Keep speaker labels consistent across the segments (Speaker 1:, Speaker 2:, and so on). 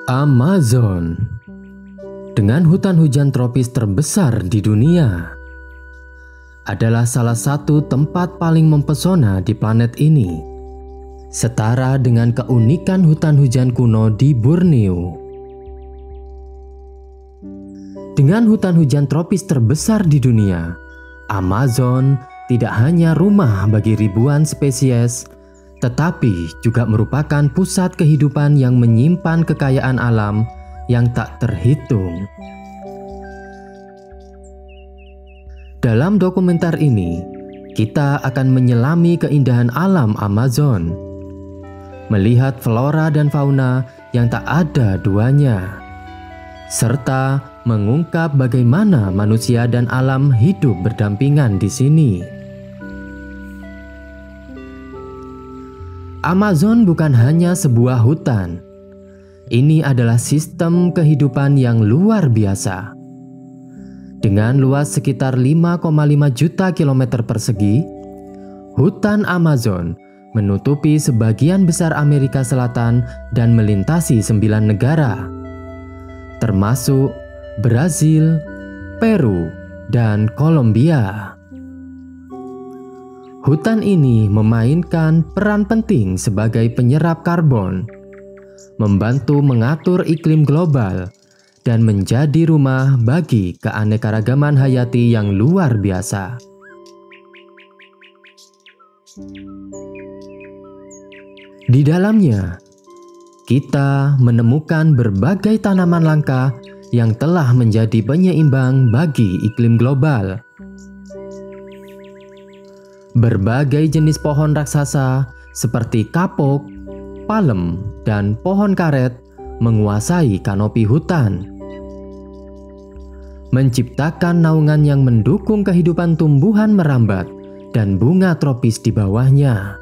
Speaker 1: Amazon, dengan hutan hujan tropis terbesar di dunia, adalah salah satu tempat paling mempesona di planet ini, setara dengan keunikan hutan hujan kuno di Borneo. Dengan hutan hujan tropis terbesar di dunia, Amazon tidak hanya rumah bagi ribuan spesies, tetapi juga merupakan pusat kehidupan yang menyimpan kekayaan alam yang tak terhitung. Dalam dokumenter ini, kita akan menyelami keindahan alam Amazon, melihat flora dan fauna yang tak ada duanya, serta mengungkap bagaimana manusia dan alam hidup berdampingan di sini. Amazon bukan hanya sebuah hutan. Ini adalah sistem kehidupan yang luar biasa. Dengan luas sekitar 5,5 juta kilometer persegi, hutan Amazon menutupi sebagian besar Amerika Selatan dan melintasi 9 negara, termasuk Brasil, Peru, dan Kolombia. Hutan ini memainkan peran penting sebagai penyerap karbon, membantu mengatur iklim global, dan menjadi rumah bagi keanekaragaman hayati yang luar biasa. Di dalamnya, kita menemukan berbagai tanaman langka yang telah menjadi penyeimbang bagi iklim global. Berbagai jenis pohon raksasa seperti kapok, palem, dan pohon karet menguasai kanopi hutan, menciptakan naungan yang mendukung kehidupan tumbuhan merambat dan bunga tropis di bawahnya.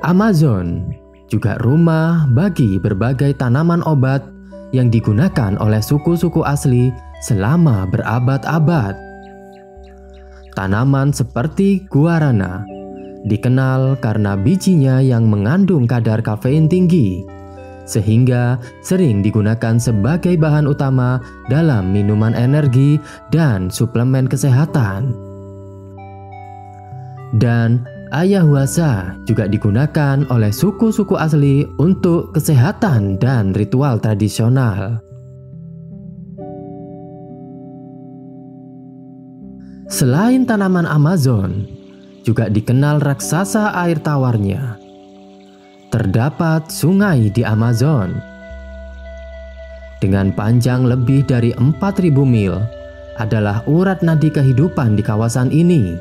Speaker 1: Amazon juga rumah bagi berbagai tanaman obat yang digunakan oleh suku-suku asli selama berabad-abad. Tanaman seperti guarana dikenal karena bijinya yang mengandung kadar kafein tinggi, sehingga sering digunakan sebagai bahan utama dalam minuman energi dan suplemen kesehatan. Dan ayahuasca juga digunakan oleh suku-suku asli untuk kesehatan dan ritual tradisional. Selain tanaman Amazon, juga dikenal raksasa air tawarnya. Terdapat sungai di Amazon. Dengan panjang lebih dari 4.000 mil, adalah urat nadi kehidupan di kawasan ini.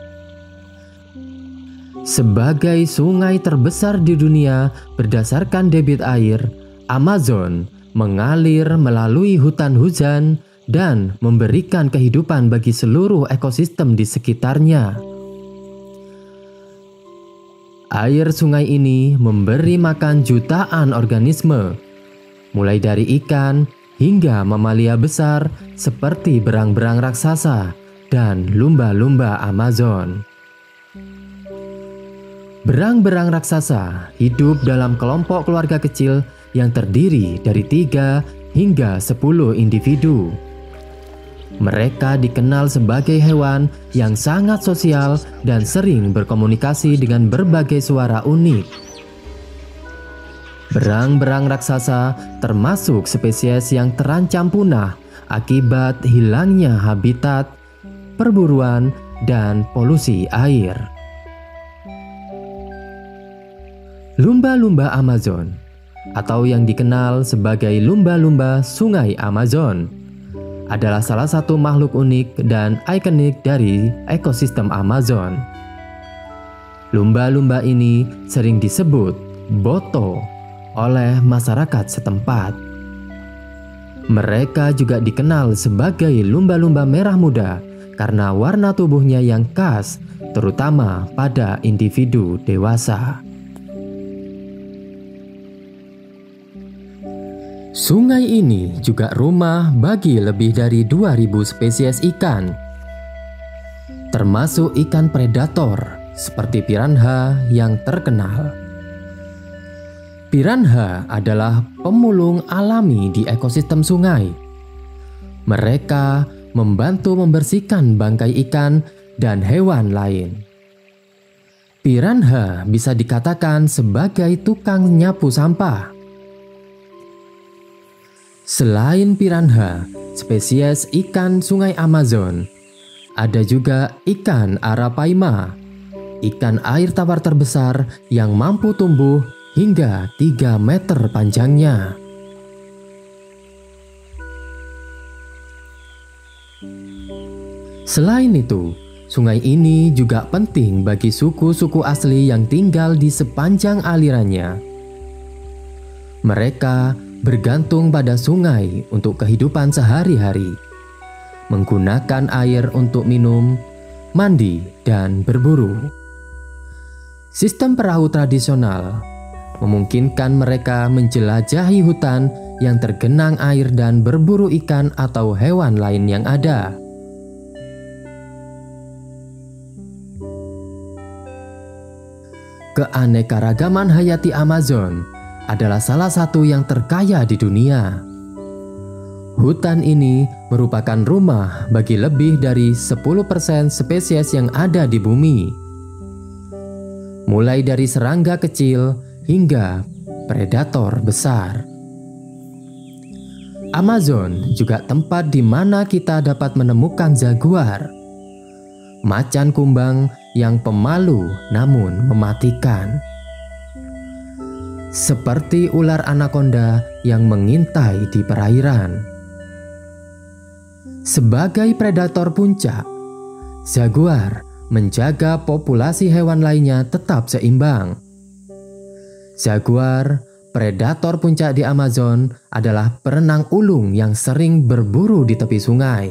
Speaker 1: Sebagai sungai terbesar di dunia berdasarkan debit air, Amazon mengalir melalui hutan hujan dan memberikan kehidupan bagi seluruh ekosistem di sekitarnya. Air sungai ini memberi makan jutaan organisme, mulai dari ikan hingga mamalia besar seperti berang-berang raksasa dan lumba-lumba Amazon. Berang-berang raksasa hidup dalam kelompok keluarga kecil yang terdiri dari 3 hingga 10 individu. Mereka dikenal sebagai hewan yang sangat sosial dan sering berkomunikasi dengan berbagai suara unik. Berang-berang raksasa termasuk spesies yang terancam punah akibat hilangnya habitat, perburuan, dan polusi air. Lumba-lumba Amazon, atau yang dikenal sebagai lumba-lumba Sungai Amazon, adalah salah satu makhluk unik dan ikonik dari ekosistem Amazon. Lumba-lumba ini sering disebut boto oleh masyarakat setempat. Mereka juga dikenal sebagai lumba-lumba merah muda karena warna tubuhnya yang khas, terutama pada individu dewasa. Sungai ini juga rumah bagi lebih dari 2000 spesies ikan, termasuk ikan predator seperti piranha yang terkenal. Piranha adalah pemulung alami di ekosistem sungai. Mereka membantu membersihkan bangkai ikan dan hewan lain. Piranha bisa dikatakan sebagai tukang nyapu sampah. Selain piranha, spesies ikan sungai Amazon, ada juga ikan arapaima, ikan air tawar terbesar yang mampu tumbuh hingga 3 meter panjangnya. Selain itu, sungai ini juga penting bagi suku-suku asli yang tinggal di sepanjang alirannya. Mereka bergantung pada sungai untuk kehidupan sehari-hari, menggunakan air untuk minum, mandi, dan berburu. Sistem perahu tradisional memungkinkan mereka menjelajahi hutan yang tergenang air dan berburu ikan atau hewan lain yang ada. Keanekaragaman hayati Amazon adalah salah satu yang terkaya di dunia. Hutan ini merupakan rumah bagi lebih dari 10% spesies yang ada di bumi. Mulai dari serangga kecil hingga predator besar. Amazon juga tempat di mana kita dapat menemukan jaguar, macan kumbang yang pemalu namun mematikan, seperti ular anaconda yang mengintai di perairan. Sebagai predator puncak, jaguar menjaga populasi hewan lainnya tetap seimbang. Jaguar, predator puncak di Amazon, adalah perenang ulung yang sering berburu di tepi sungai.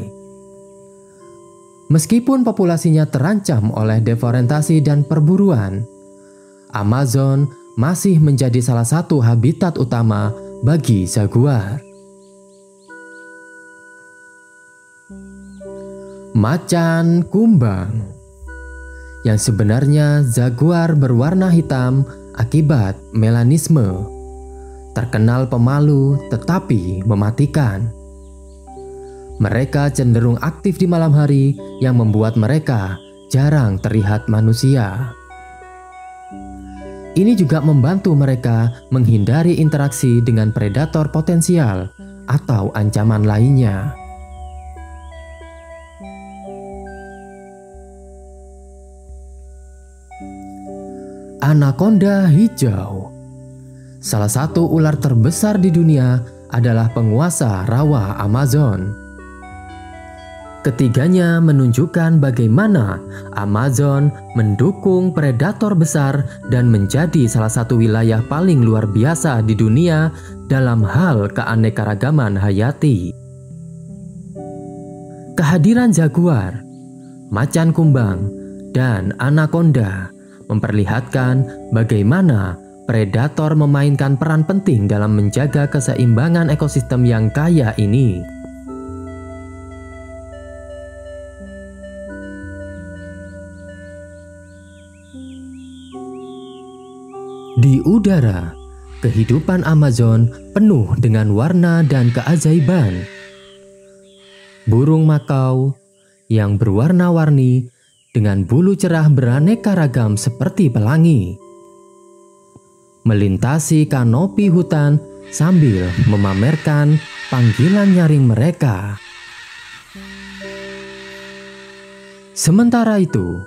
Speaker 1: Meskipun populasinya terancam oleh deforestasi dan perburuan, Amazon masih menjadi salah satu habitat utama bagi jaguar. Macan kumbang, yang sebenarnya jaguar berwarna hitam akibat melanisme, terkenal pemalu tetapi mematikan. Mereka cenderung aktif di malam hari yang membuat mereka jarang terlihat manusia. Ini juga membantu mereka menghindari interaksi dengan predator potensial atau ancaman lainnya. Anaconda hijau, salah satu ular terbesar di dunia, adalah penguasa rawa Amazon. Ketiganya menunjukkan bagaimana Amazon mendukung predator besar dan menjadi salah satu wilayah paling luar biasa di dunia dalam hal keanekaragaman hayati. Kehadiran jaguar, macan kumbang, dan anaconda memperlihatkan bagaimana predator memainkan peran penting dalam menjaga keseimbangan ekosistem yang kaya ini. Di udara, kehidupan Amazon penuh dengan warna dan keajaiban. Burung makau yang berwarna-warni dengan bulu cerah beraneka ragam seperti pelangi melintasi kanopi hutan sambil memamerkan panggilan nyaring mereka. Sementara itu,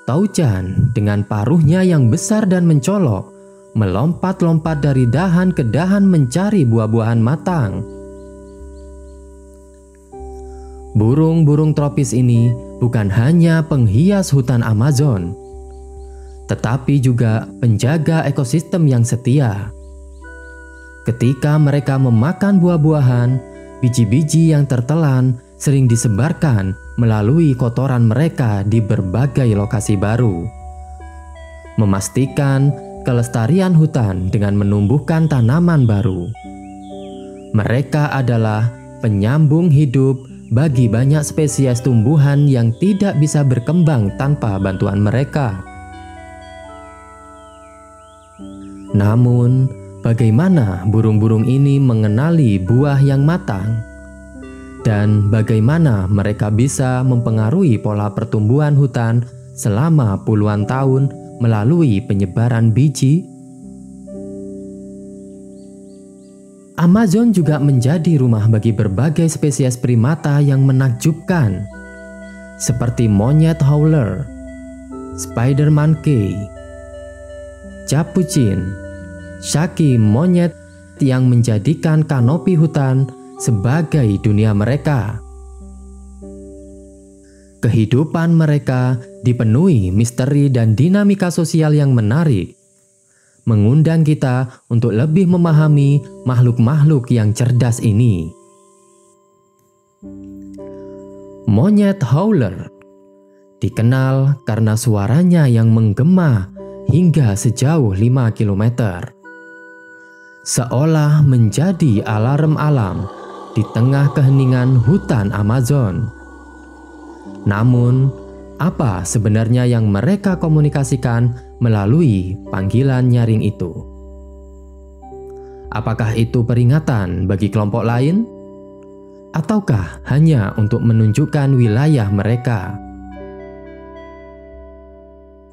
Speaker 1: taucan dengan paruhnya yang besar dan mencolok melompat-lompat dari dahan ke dahan mencari buah-buahan matang. Burung-burung tropis ini bukan hanya penghias hutan Amazon, tetapi juga penjaga ekosistem yang setia. Ketika mereka memakan buah-buahan, biji-biji yang tertelan sering disebarkan melalui kotoran mereka di berbagai lokasi baru. Memastikan kelestarian hutan dengan menumbuhkan tanaman baru. Mereka adalah penyambung hidup bagi banyak spesies tumbuhan yang tidak bisa berkembang tanpa bantuan mereka. Namun, bagaimana burung-burung ini mengenali buah yang matang? Dan bagaimana mereka bisa mempengaruhi pola pertumbuhan hutan selama puluhan tahun melalui penyebaran biji? Amazon juga menjadi rumah bagi berbagai spesies primata yang menakjubkan, seperti monyet howler, spider monkey, capuchin, shaki monyet yang menjadikan kanopi hutan sebagai dunia mereka. Kehidupan mereka dipenuhi misteri dan dinamika sosial yang menarik, mengundang kita untuk lebih memahami makhluk-makhluk yang cerdas ini. Monyet howler dikenal karena suaranya yang menggema hingga sejauh 5 km, seolah menjadi alarm alam di tengah keheningan hutan Amazon. Namun, apa sebenarnya yang mereka komunikasikan melalui panggilan nyaring itu? Apakah itu peringatan bagi kelompok lain? Ataukah hanya untuk menunjukkan wilayah mereka?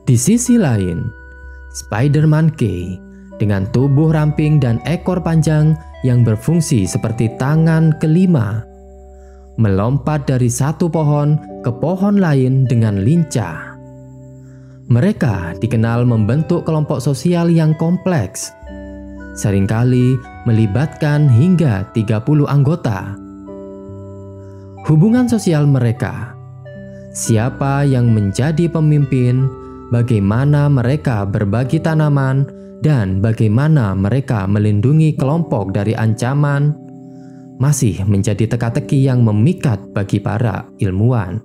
Speaker 1: Di sisi lain, spider monkey dengan tubuh ramping dan ekor panjang yang berfungsi seperti tangan kelima, melompat dari satu pohon ke pohon lain dengan lincah. Mereka dikenal membentuk kelompok sosial yang kompleks, seringkali melibatkan hingga 30 anggota. Hubungan sosial mereka, siapa yang menjadi pemimpin, bagaimana mereka berbagi tanaman, dan bagaimana mereka melindungi kelompok dari ancaman, masih menjadi teka-teki yang memikat bagi para ilmuwan.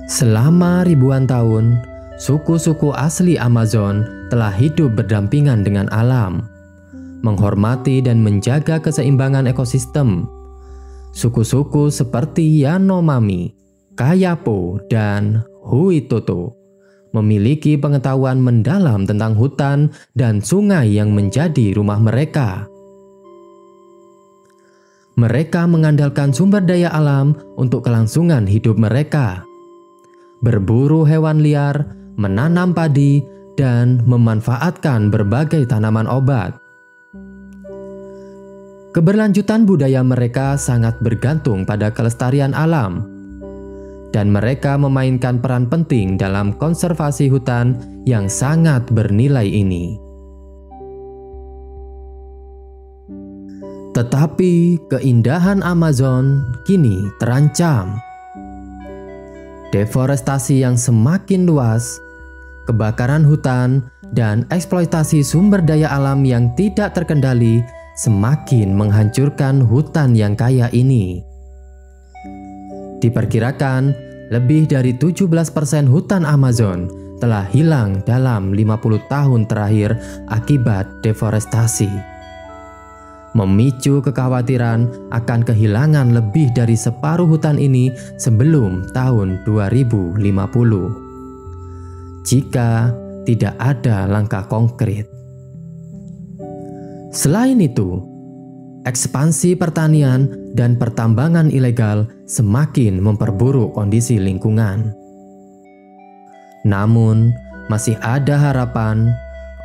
Speaker 1: Selama ribuan tahun, suku-suku asli Amazon telah hidup berdampingan dengan alam, menghormati dan menjaga keseimbangan ekosistem. Suku-suku seperti Yanomami, Kayapo, dan Huitoto memiliki pengetahuan mendalam tentang hutan dan sungai yang menjadi rumah mereka. Mereka mengandalkan sumber daya alam untuk kelangsungan hidup mereka, berburu hewan liar, menanam padi, dan memanfaatkan berbagai tanaman obat. Keberlanjutan budaya mereka sangat bergantung pada kelestarian alam, dan mereka memainkan peran penting dalam konservasi hutan yang sangat bernilai ini. Tetapi keindahan Amazon kini terancam. Deforestasi yang semakin luas, kebakaran hutan, dan eksploitasi sumber daya alam yang tidak terkendali semakin menghancurkan hutan yang kaya ini. Diperkirakan lebih dari 17% hutan Amazon telah hilang dalam 50 tahun terakhir akibat deforestasi, memicu kekhawatiran akan kehilangan lebih dari separuh hutan ini sebelum tahun 2050 jika tidak ada langkah konkret. Selain itu, ekspansi pertanian dan pertambangan ilegal semakin memperburuk kondisi lingkungan. Namun, masih ada harapan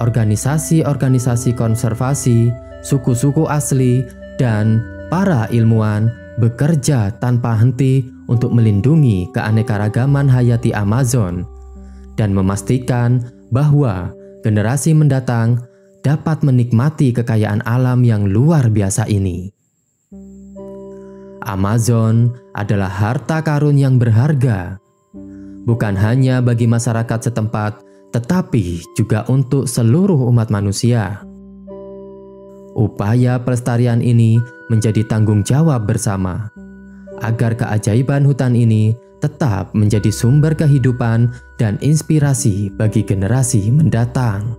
Speaker 1: organisasi-organisasi konservasi, suku-suku asli, dan para ilmuwan bekerja tanpa henti untuk melindungi keanekaragaman hayati Amazon dan memastikan bahwa generasi mendatang dapat menikmati kekayaan alam yang luar biasa ini. Amazon adalah harta karun yang berharga, bukan hanya bagi masyarakat setempat, tetapi juga untuk seluruh umat manusia. Upaya pelestarian ini menjadi tanggung jawab bersama, agar keajaiban hutan ini tetap menjadi sumber kehidupan dan inspirasi bagi generasi mendatang.